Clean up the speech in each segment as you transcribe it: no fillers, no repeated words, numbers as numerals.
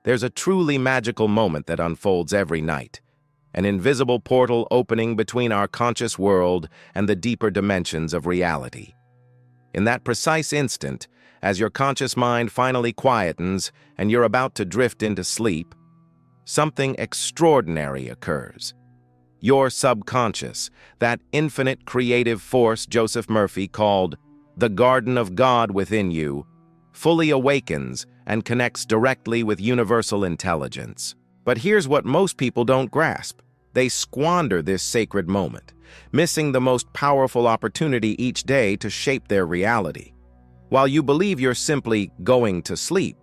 There's a truly magical moment that unfolds every night, an invisible portal opening between our conscious world and the deeper dimensions of reality. In that precise instant, as your conscious mind finally quietens and you're about to drift into sleep, something extraordinary occurs. Your subconscious, that infinite creative force Joseph Murphy called the Garden of God within you, fully awakens and connects directly with universal intelligence. But here's what most people don't grasp. They squander this sacred moment, missing the most powerful opportunity each day to shape their reality. While you believe you're simply going to sleep,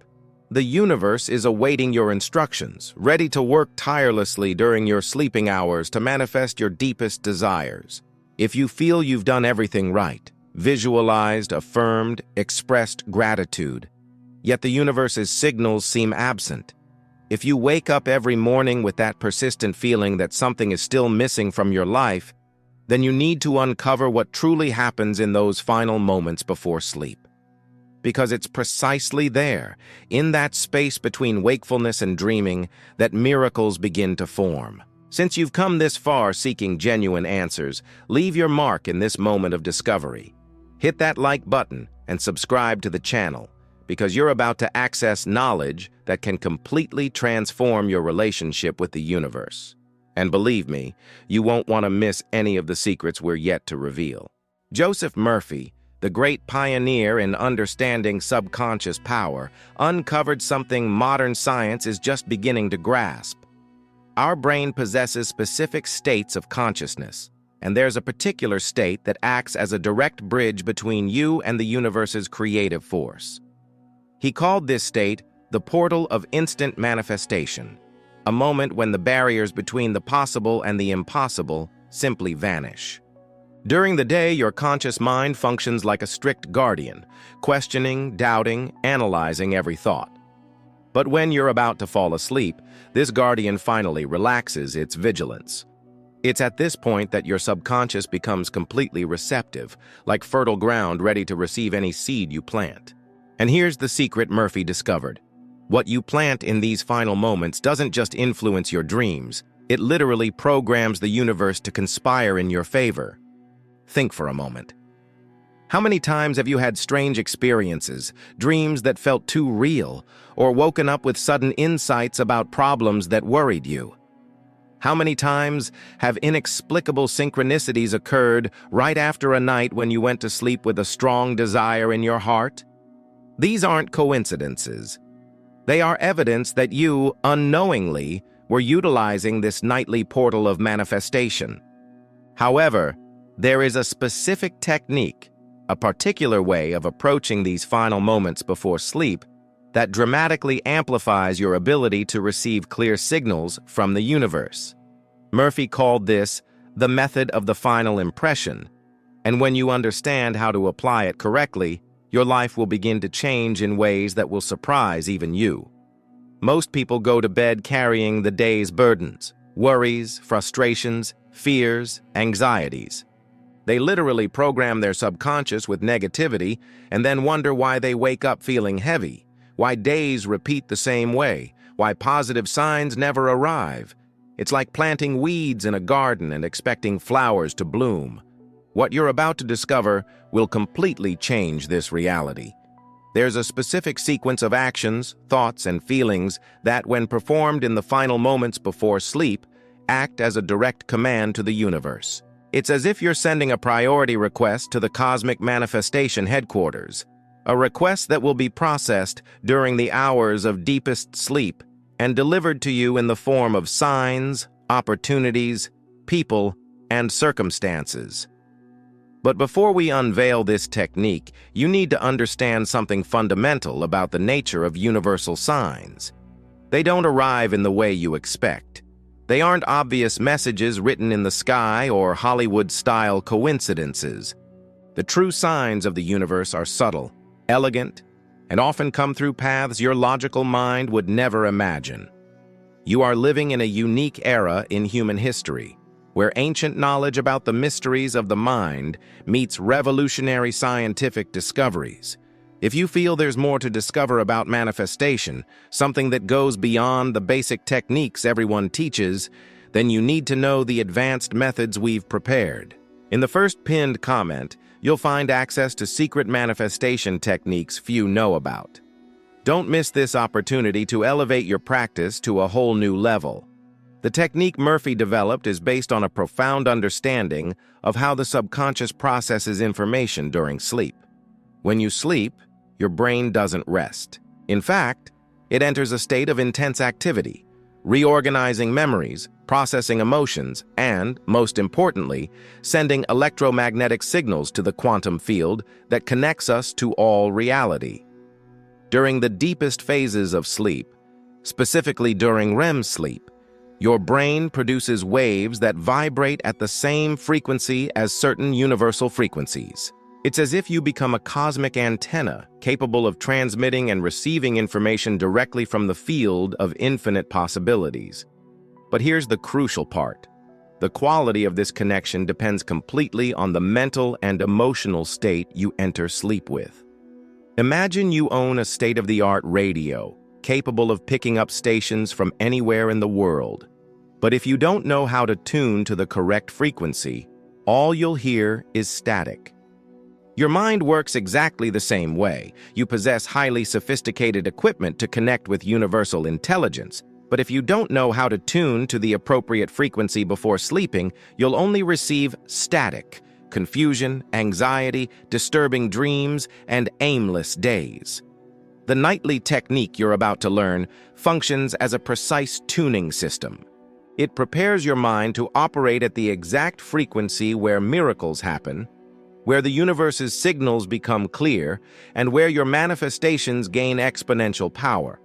the universe is awaiting your instructions, ready to work tirelessly during your sleeping hours to manifest your deepest desires. If you feel you've done everything right, visualized, affirmed, expressed gratitude, yet the universe's signals seem absent, if you wake up every morning with that persistent feeling that something is still missing from your life, then you need to uncover what truly happens in those final moments before sleep. Because it's precisely there, in that space between wakefulness and dreaming, that miracles begin to form. Since you've come this far seeking genuine answers, leave your mark in this moment of discovery. Hit that like button and subscribe to the channel, because you're about to access knowledge that can completely transform your relationship with the universe. And believe me, you won't want to miss any of the secrets we're yet to reveal. Joseph Murphy, the great pioneer in understanding subconscious power, uncovered something modern science is just beginning to grasp. Our brain possesses specific states of consciousness, and there's a particular state that acts as a direct bridge between you and the universe's creative force. He called this state the portal of instant manifestation, a moment when the barriers between the possible and the impossible simply vanish. During the day, your conscious mind functions like a strict guardian, questioning, doubting, analyzing every thought. But when you're about to fall asleep, this guardian finally relaxes its vigilance. It's at this point that your subconscious becomes completely receptive, like fertile ground ready to receive any seed you plant. And here's the secret Murphy discovered. What you plant in these final moments doesn't just influence your dreams, it literally programs the universe to conspire in your favor. Think for a moment. How many times have you had strange experiences, dreams that felt too real, or woken up with sudden insights about problems that worried you? How many times have inexplicable synchronicities occurred right after a night when you went to sleep with a strong desire in your heart? These aren't coincidences. They are evidence that you, unknowingly, were utilizing this nightly portal of manifestation. However, there is a specific technique, a particular way of approaching these final moments before sleep that dramatically amplifies your ability to receive clear signals from the universe. Murphy called this the method of the final impression, and when you understand how to apply it correctly, your life will begin to change in ways that will surprise even you. Most people go to bed carrying the day's burdens, worries, frustrations, fears, anxieties. They literally program their subconscious with negativity and then wonder why they wake up feeling heavy, why days repeat the same way, why positive signs never arrive. It's like planting weeds in a garden and expecting flowers to bloom. What you're about to discover will completely change this reality. There's a specific sequence of actions, thoughts, and feelings that, when performed in the final moments before sleep, act as a direct command to the universe. It's as if you're sending a priority request to the cosmic manifestation headquarters, a request that will be processed during the hours of deepest sleep and delivered to you in the form of signs, opportunities, people, and circumstances. But before we unveil this technique, you need to understand something fundamental about the nature of universal signs. They don't arrive in the way you expect. They aren't obvious messages written in the sky or Hollywood-style coincidences. The true signs of the universe are subtle, elegant, and often come through paths your logical mind would never imagine. You are living in a unique era in human history, where ancient knowledge about the mysteries of the mind meets revolutionary scientific discoveries. If you feel there's more to discover about manifestation, something that goes beyond the basic techniques everyone teaches, then you need to know the advanced methods we've prepared. In the first pinned comment, you'll find access to secret manifestation techniques few know about. Don't miss this opportunity to elevate your practice to a whole new level. The technique Murphy developed is based on a profound understanding of how the subconscious processes information during sleep. When you sleep, your brain doesn't rest. In fact, it enters a state of intense activity, reorganizing memories, processing emotions, and, most importantly, sending electromagnetic signals to the quantum field that connects us to all reality. During the deepest phases of sleep, specifically during REM sleep, your brain produces waves that vibrate at the same frequency as certain universal frequencies. It's as if you become a cosmic antenna capable of transmitting and receiving information directly from the field of infinite possibilities. But here's the crucial part. The quality of this connection depends completely on the mental and emotional state you enter sleep with. Imagine you own a state-of-the-art radio, capable of picking up stations from anywhere in the world. But if you don't know how to tune to the correct frequency, all you'll hear is static. Your mind works exactly the same way. You possess highly sophisticated equipment to connect with universal intelligence, but if you don't know how to tune to the appropriate frequency before sleeping, you'll only receive static, confusion, anxiety, disturbing dreams, and aimless days. The nightly technique you're about to learn functions as a precise tuning system. It prepares your mind to operate at the exact frequency where miracles happen, where the universe's signals become clear, and where your manifestations gain exponential power.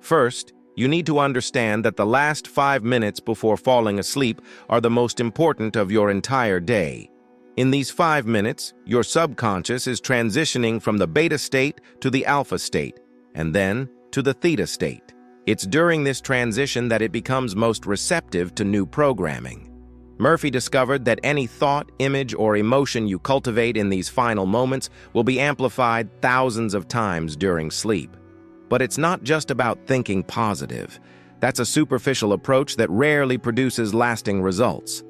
First, you need to understand that the last 5 minutes before falling asleep are the most important of your entire day. In these 5 minutes, your subconscious is transitioning from the beta state to the alpha state, and then to the theta state. It's during this transition that it becomes most receptive to new programming. Murphy discovered that any thought, image, or emotion you cultivate in these final moments will be amplified thousands of times during sleep. But it's not just about thinking positive. That's a superficial approach that rarely produces lasting results.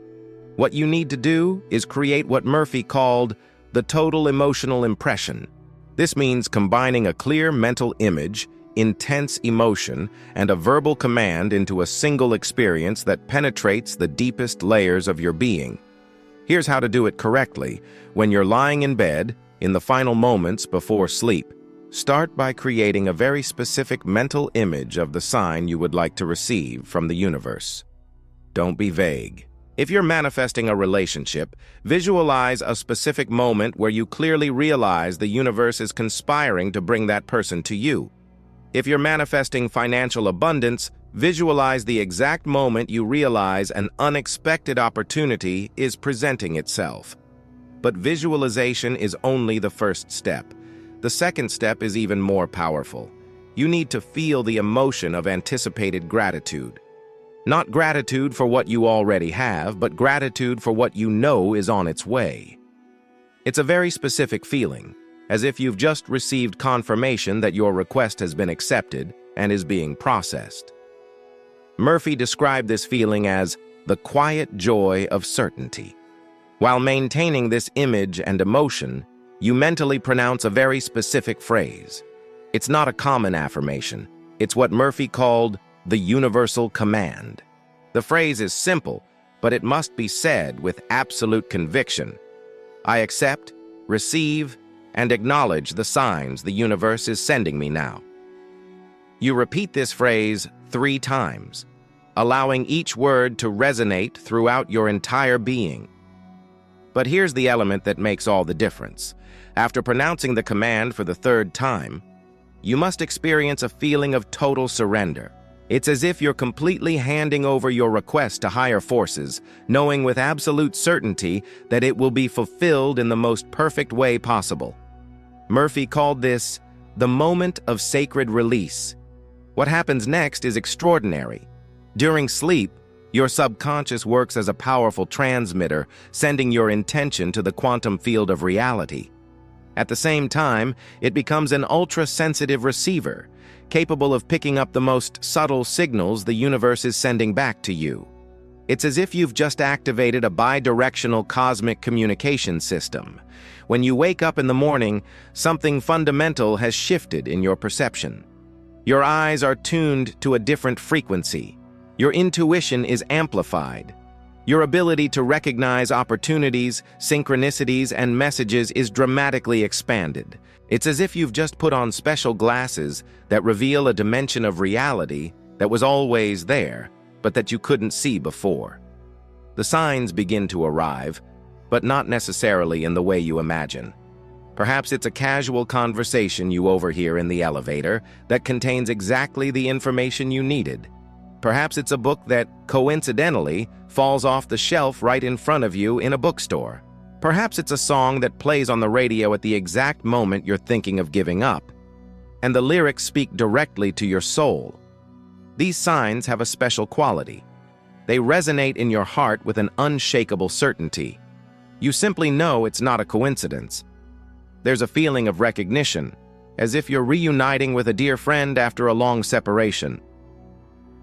What you need to do is create what Murphy called the total emotional impression. This means combining a clear mental image, intense emotion, and a verbal command into a single experience that penetrates the deepest layers of your being. Here's how to do it correctly. When you're lying in bed, in the final moments before sleep, start by creating a very specific mental image of the sign you would like to receive from the universe. Don't be vague. If you're manifesting a relationship, visualize a specific moment where you clearly realize the universe is conspiring to bring that person to you. If you're manifesting financial abundance, visualize the exact moment you realize an unexpected opportunity is presenting itself. But visualization is only the first step. The second step is even more powerful. You need to feel the emotion of anticipated gratitude. Not gratitude for what you already have, but gratitude for what you know is on its way. It's a very specific feeling, as if you've just received confirmation that your request has been accepted and is being processed. Murphy described this feeling as the quiet joy of certainty. While maintaining this image and emotion, you mentally pronounce a very specific phrase. It's not a common affirmation. It's what Murphy called the universal command. The phrase is simple, but it must be said with absolute conviction. I accept, receive, and acknowledge the signs the universe is sending me now. You repeat this phrase 3 times, allowing each word to resonate throughout your entire being. But here's the element that makes all the difference. After pronouncing the command for the 3rd time, you must experience a feeling of total surrender. It's as if you're completely handing over your request to higher forces, knowing with absolute certainty that it will be fulfilled in the most perfect way possible. Murphy called this the moment of sacred release. What happens next is extraordinary. During sleep, your subconscious works as a powerful transmitter, sending your intention to the quantum field of reality. At the same time, it becomes an ultra-sensitive receiver, capable of picking up the most subtle signals the universe is sending back to you. It's as if you've just activated a bidirectional cosmic communication system. When you wake up in the morning, something fundamental has shifted in your perception. Your eyes are tuned to a different frequency. Your intuition is amplified. Your ability to recognize opportunities, synchronicities, and messages is dramatically expanded. It's as if you've just put on special glasses that reveal a dimension of reality that was always there, but that you couldn't see before. The signs begin to arrive, but not necessarily in the way you imagine. Perhaps it's a casual conversation you overhear in the elevator that contains exactly the information you needed. Perhaps it's a book that, coincidentally, falls off the shelf right in front of you in a bookstore. Perhaps it's a song that plays on the radio at the exact moment you're thinking of giving up, and the lyrics speak directly to your soul. These signs have a special quality. They resonate in your heart with an unshakable certainty. You simply know it's not a coincidence. There's a feeling of recognition, as if you're reuniting with a dear friend after a long separation.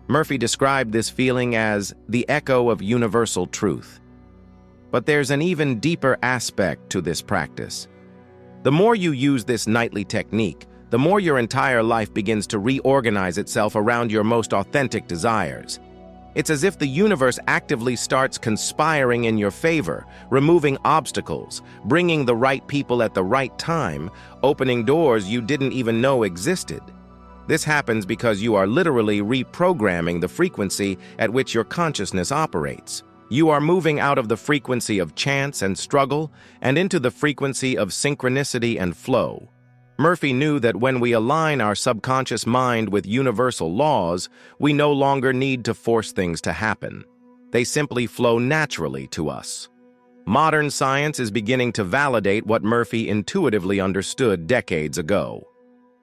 Murphy described this feeling as the echo of universal truth. But there's an even deeper aspect to this practice. The more you use this nightly technique, the more your entire life begins to reorganize itself around your most authentic desires. It's as if the universe actively starts conspiring in your favor, removing obstacles, bringing the right people at the right time, opening doors you didn't even know existed. This happens because you are literally reprogramming the frequency at which your consciousness operates. You are moving out of the frequency of chance and struggle and into the frequency of synchronicity and flow. Murphy knew that when we align our subconscious mind with universal laws, we no longer need to force things to happen. They simply flow naturally to us. Modern science is beginning to validate what Murphy intuitively understood decades ago.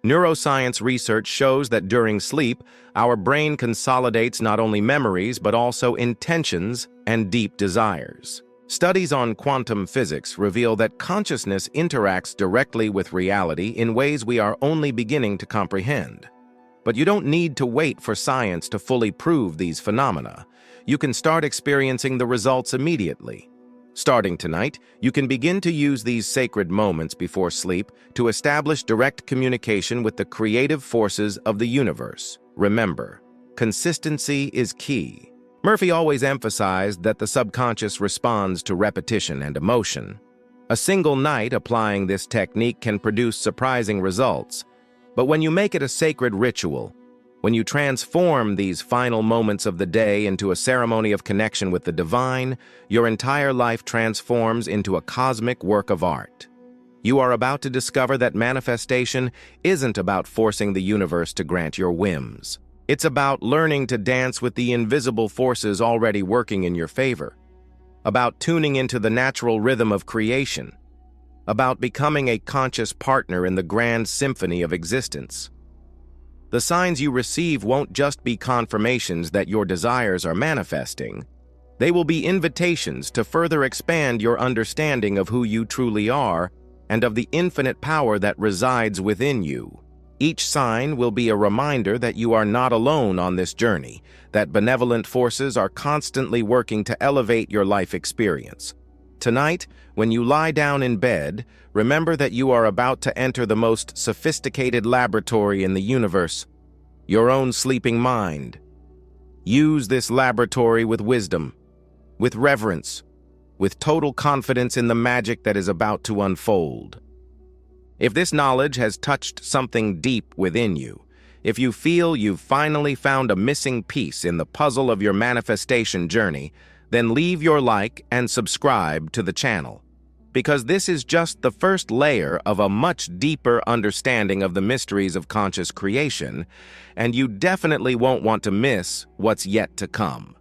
Neuroscience research shows that during sleep, our brain consolidates not only memories but also intentions and deep desires. Studies on quantum physics reveal that consciousness interacts directly with reality in ways we are only beginning to comprehend. But you don't need to wait for science to fully prove these phenomena. You can start experiencing the results immediately. Starting tonight, you can begin to use these sacred moments before sleep to establish direct communication with the creative forces of the universe. Remember, consistency is key. Murphy always emphasized that the subconscious responds to repetition and emotion. A single night applying this technique can produce surprising results, but when you make it a sacred ritual, when you transform these final moments of the day into a ceremony of connection with the divine, your entire life transforms into a cosmic work of art. You are about to discover that manifestation isn't about forcing the universe to grant your whims. It's about learning to dance with the invisible forces already working in your favor, about tuning into the natural rhythm of creation, about becoming a conscious partner in the grand symphony of existence. The signs you receive won't just be confirmations that your desires are manifesting. They will be invitations to further expand your understanding of who you truly are and of the infinite power that resides within you. Each sign will be a reminder that you are not alone on this journey, that benevolent forces are constantly working to elevate your life experience. Tonight, when you lie down in bed, remember that you are about to enter the most sophisticated laboratory in the universe, your own sleeping mind. Use this laboratory with wisdom, with reverence, with total confidence in the magic that is about to unfold. If this knowledge has touched something deep within you, if you feel you've finally found a missing piece in the puzzle of your manifestation journey, then leave your like and subscribe to the channel, because this is just the first layer of a much deeper understanding of the mysteries of conscious creation, and you definitely won't want to miss what's yet to come.